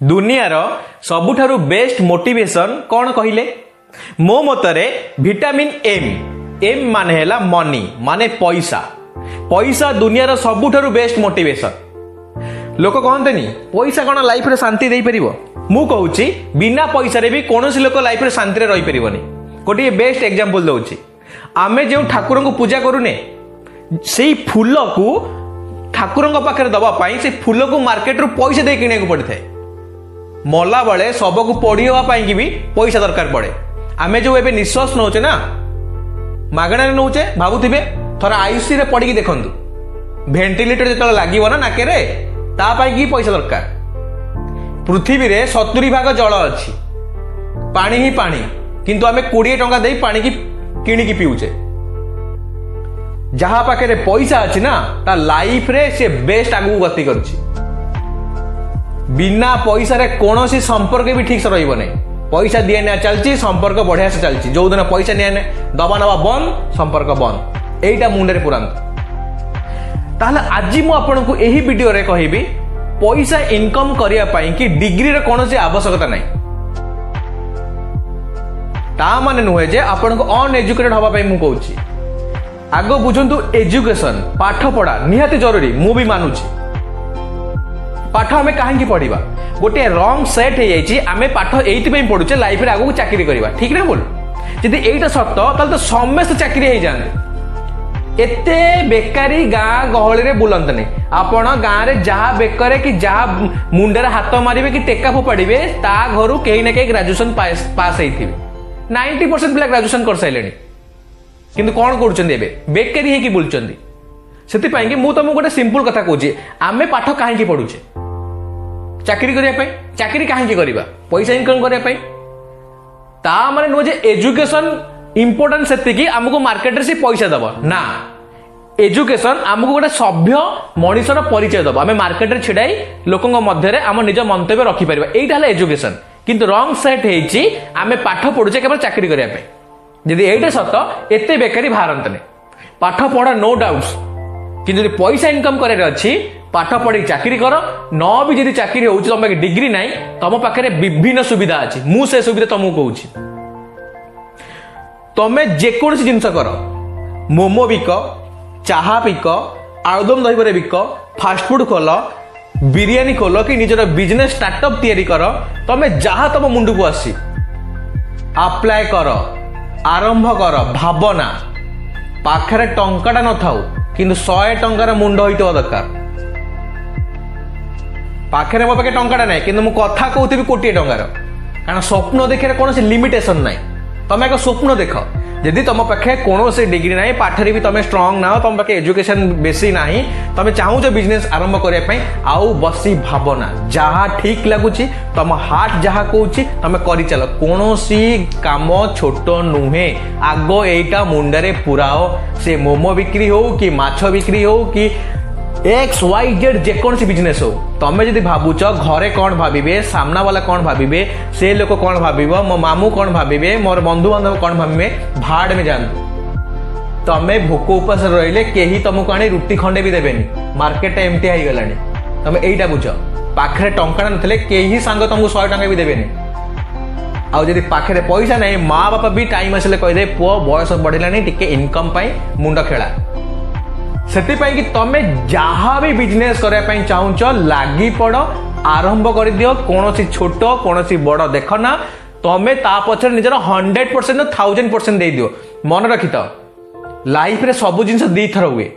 दुनियार सबुठारु best motivation कौन कहले मो मतरे विटामिन एम एम माने हैला मनी माने पैसा पैसा दुनियार सबुठारु बेस्ट मोटिवेशन। लोक कहते पैसा कौन लाइफ रे शांति दे परिबो मु कहूची बिना पैसा रे भी कोनोसी लोक लाइफ रे शांति रे रही परिबोनी। गोटे बेस्ट एग्जांपल दउची आमे जे ठाकुर को पूजा करूने सेई फूल को ठाकुर पाखे दबा पाई से फूल को मार्केट रू पैसा दे किने को पड़ता है। मला बेले सबको पढ़ी भी पैसा दरकार पड़े। आमे जो एबे निश्वास नौचे ना मागणा नौचे भावुथिबे थोड़ा आईसी रे पड़ी देखु भेंटिलेटर जो लगे ना नाके रे तापाई की पैसा दरकार। पृथ्वी रे 70 भाग जल अच्छी पानी ही पानी किंतु आमे 20 टंका दे पानी की किणिकी पीउचे। जहा पाखे पैसा अच्छी ना ता लाइफ रे से बेस्ट आगु गति करुची। बिना पैसा रे कौनसी संपर्क भी ठीक से रही नहीं। पैसा दिए ना चलती संपर्क बढ़िया से चलती जो दिन पैसा नहीं दबा नवा बंद संपर्क बंद एटा मुंडे पुरांत। ताहले आज मु आपन को एही वीडियो रे कहिबी पैसा इनकम करिया पई कि डिग्री रे कौनसी आवश्यकता नहीं। ता माने नुहे जे आपन को अनएजुकेटेड हवा पई मु कहूची आगो बुझंतु एजुकेशन पाठ पढ़ा निहाती जरूरी मु भी मानुची। पाठ आमे कहीं पढ़ा गोटे रंग सेट हो जाइए आमे पाठ एइथि पढ़ुचे लाइफ रे आगो चाकरी करबा ठीक ना बोल जदि एइटा सत्य ताल तो समस्त चाकरी हो जाते। एते बेकारी गाँ गहली रे बुलंतनी आपण गाँ रे जहाँ बेकर कि जहाँ मुंडे हाथ मारे कि टेका फोपाड़े ता घर कहीं ना कहीं ग्रेजुएशन पास होइथिबे। 90% पिला ग्रेजुएशन कर साइलेनी किंतु कौन करुछन्ती एबे बेकारी हेकी बुलचन्ती। सेति कि मु तुमको गोटे सिंपल कथा कहूची आमे पाठ कहीं पढ़ुचे चाकरी करने चाकरी कहीं करवा पैसा इनकम करने ता माने नुह जे एजुकेशन इंपोर्टेंट से आमको मार्केट रे से पैसा दब ना। एजुकेशन आमको गोटे सभ्य मनीषर परिचय दब आमे मार्केट रे छिड़ाई लोकों मध्य आम निज मंतव्य रखिपर एटा एजुकेशन किंतु रंग सेट होइची आमे पाठ पढ़ुचे केवल चाकरी करने जदि एटा सत एते बेकारी भारतने पाठ पढ़ा नो डाउट्स किंतु यदि पैसा इनकम करे अच्छी पाठ पढ़ी चाकरी कर न भी जदि चाकरी हो तुम डिग्री ना तुम पाखे विभिन्न सुविधा अच्छी मु से सुविधा तुमको कहूँ तमें जेकोसी जिनस कर मोमो बिक चाहा बिक आलुदम दहीबरा बिक फास्टफुड खोल बिरियानी खोल कि निजर बिजनेस स्टार्टअप तैयारी कर तमें जहाँ तुम मुंड को आसी अप्लाई कर आरंभ कर भावना पाखरे टंकाटा न थाऊ किंतु 100 टंकार मुंड होइतो दरकार। पाखे मो पाखे टंकाटा ना कि कथा कहूथि कोटी टंकार कारण स्वप्न देखने कौन लिमिटेशन ना तुम एक स्वप्न देख जदि तुम पाखे कौन से डिग्री ना पाठरी भी तुम स्ट्रंग ना तुम पाखे एजुकेशन बेसी ना तुम चाहूच बिजनेस आरंभ करने आउ बसी भावना जहाँ ठीक लगुच तुम हार्ट जहाँ कहूँ तुम कर चल कौन काम छोट नुहे आग एटा मुंडे पुराओ से मोमो बिक्री हो कि माछ बिक्री हो कि XYZ जेकोसी बिजनेस हो तमें जदि भावुच घरे कौन भाविबे सामना वाला कौन भाविबे से लोक कौन भाविबो मो मामू कौन भाविबे मोर बंधु बांधव कौन भाविबे भाड़ में जानतु तमें भोक उपास रहिले केही तुमको आनी रुटी खंडे भी देबेनी मार्केट एमटी हो गलानी तमें एइटा बुझ पाखरे टंका नथले केही सांग तुमको 100 टंका भी देबेनी आउ जदि पाखरे पैसा नहीं माँ बापा भी टाइम आसले कहदे पुओ बयस बढ़िलानी टिके इनकम पाई मुंड खेला सेतिपाई कि तमे जहाँ भी बिजनेस करने चाहूच लगी पड़ आरंभ कर दियो कौन सी छोट कौन सी बड़ देख ना तमें ता पछरे निजर 100% 1000% दे दियो। मन रखी तो लाइफ रे सब जिनस दी थर हुए।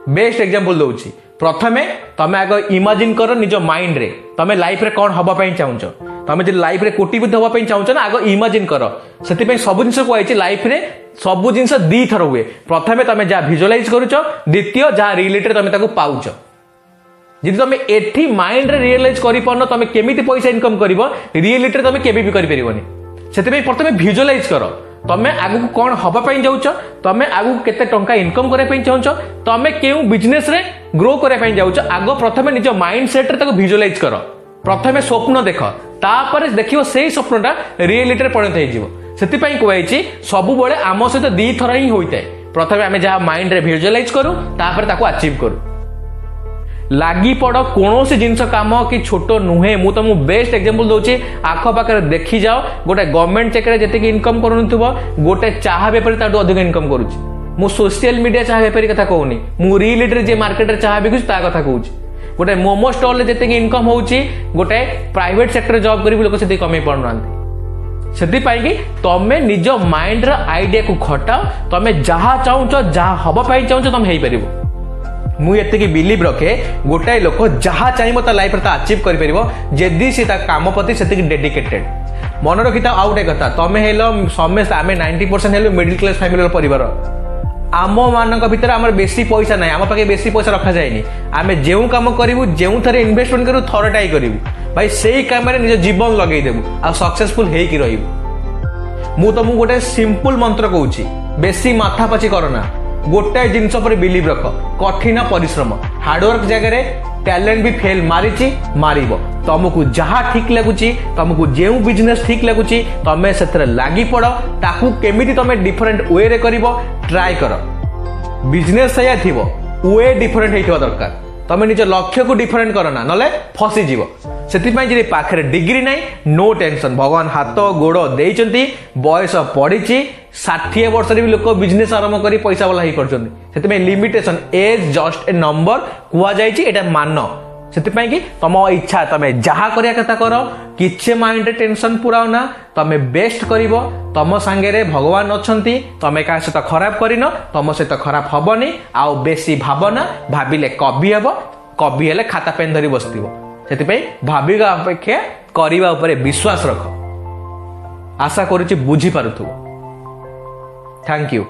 बेस्ट एग्जांपल दउची प्रथमे तमे आग इमेजिन कर निज माइंड रे तमे लाइफ रे कौन हबा पई चाहूच तमे जे लाइफ रे कोटीपति हबा पई चाहूच ना आग इमेजिन कर सेति सब जिनस कहैछि लाइफ रे सब जिनस दी थर हुए। प्रथमे तमे जा विजुअलाइज करूच द्वितीय जहाँ रिलेटेड तमे ताको पाउच जदि तमे एठी माइंड रे रियलाइज करि परनो तमे केमिति पैसा इनकम करिवो रियलिटी रे तमे केबे भी करि परिबोनी। सेति प्रथमे विजुअलाइज कर तमे आगु कौन हबा पई जाउच तमे आगु केते टंका इनकम करे पई चाहूच तमे केउ बिजनेस रे ग्रो करे पई जाउच आगो प्रथमे निज माइंड सेट रे ताको विजुअलाइज कर प्रथमे स्वप्न देख तापर देखियो सेही स्वप्नटा रियलिटी रे परिणत हो जिवो। सेति पई कहैछि सबु बेले आम सहित दी थर ही होइताय प्रथमे आमे जहा माइंड रे विजुअलाइज करू तापर ताको अचीव करू লাগি পড় কোनोसी जिनस काम कि छोट नुहे मु तुमको बेस्ट एग्जांपल दूची आख पाखे देखी जाओ गोटे गवर्नमेंट चाकरी जति इनकम करूनुथबो गोटे चाहा बेपारी ताटू अधिक इनकम करूची मु सोशल मीडिया चाहा बेपारी कथा कहूनी मु रियल इस्टेट जे मार्केट रे चाहा बिकुची ता कथा कहूची गोटे मोमो स्टॉल रे जति इनकम होउची गोटे प्राइवेट सेक्टर जॉब करी लोक सेति कमी पड़नांती ସେଥିପାଇଁ କି ତମେ ନିଜ ମାଇଣ୍ଡର ଆଇଡିଆକୁ ଖଟାଅ ତମେ ଯାହା ଚାହୁଁଛ ଯାହା ହବା ପାଇଁ ଚାହୁଁଛ ତମେ ହେଇପାରିବ ମୁଁ ଏତିକି ବିଲିଭ ରଖେ ଗୋଟାଏ ଲୋକ ଯାହା ଚାହିଁବ ତା ଲାଇଫରେ ତା ଆଚିଭ କରିପାରିବ ଯଦି ସେ ତା କାମ ପ୍ରତି ସେତିକି ଡେଡିକେଟେଡ ମନେ ରଖିଥାଅ ଆଉ ଗୋଟେ କଥା ତମେ ହେଲ ସମସ୍ତେ ଆମେ 90% ହେଲୁ ମିଡିଲ କ୍ଲାସ ଫ୍ୟାମିଲିର ପରିବାର ଆମ ମାନଙ୍କ ଭିତରେ ଆମର ବେଶୀ ପଇସା ନାହିଁ ଆମ ପାଖେ ବେଶୀ ପଇସା ରଖାଯାଏନି ଆମେ ଯେଉଁ କାମ କରିବୁ ଯେଉଁଥିରେ ଇନଭେଷ୍ଟମେଣ୍ଟ କରିବୁ ଥରଟାଇ କରିବୁ भाई से काम निज जीवन लगेदेबू आ सक्सेसफुल हेकी रहबू मु तुमको गोटे सिंपल मंत्र कहूची बेसी माथापाची करना गोटाए जिनस पर बिलीव रख कठिन परिश्रम हार्डवर्क जगह टैलेंट भी फेल मारिची मारिबो तुमको जहाँ ठीक लगुची तुमको जो बिजनेस ठीक लगुची तमें से लगी पड़ ताकू केमिति तमें डिफरेंट वे रे करिवो ट्राई कर बिजनेस सया थिवो वे डिफरेंट हेइथवा दरकार तमें निज लक्ष्य को डिफरेंट करना नले फसी जीव ସେଥିପାଇଁ ଯଦି ପାଖରେ ଡିଗ୍ରୀ ନାହିଁ नो टेंशन भगवान हाथ गोड़ ଦେଇଛନ୍ତି बयस पड़ी 60 वर्ष भी लोक बिजनेस आरंभ कर पैसा वाला ही limitation age just a number कुआ जाइए एटा मान ସେଥିପାଇଁ कि तुम इच्छा तमें जहाँ करिया कथा कर किछि माइंड टेंशन पुराओ ना तमें बेस्ट करिवो तम सांगे भगवान अछंती तमें का सहित खराब करिन तम सहित खराब हबनी आउ बेसी भावना भाबिले कवि हबो कवि हेले खाता पेन धरी बसतिबो ସେଥିପାଇଁ ଭାବିବା ଅପେକ୍ଷା କରିବା ଉପରେ ବିଶ୍ୱାସ ରଖ आशा करुछि बुझी पारुथु थैंक यू।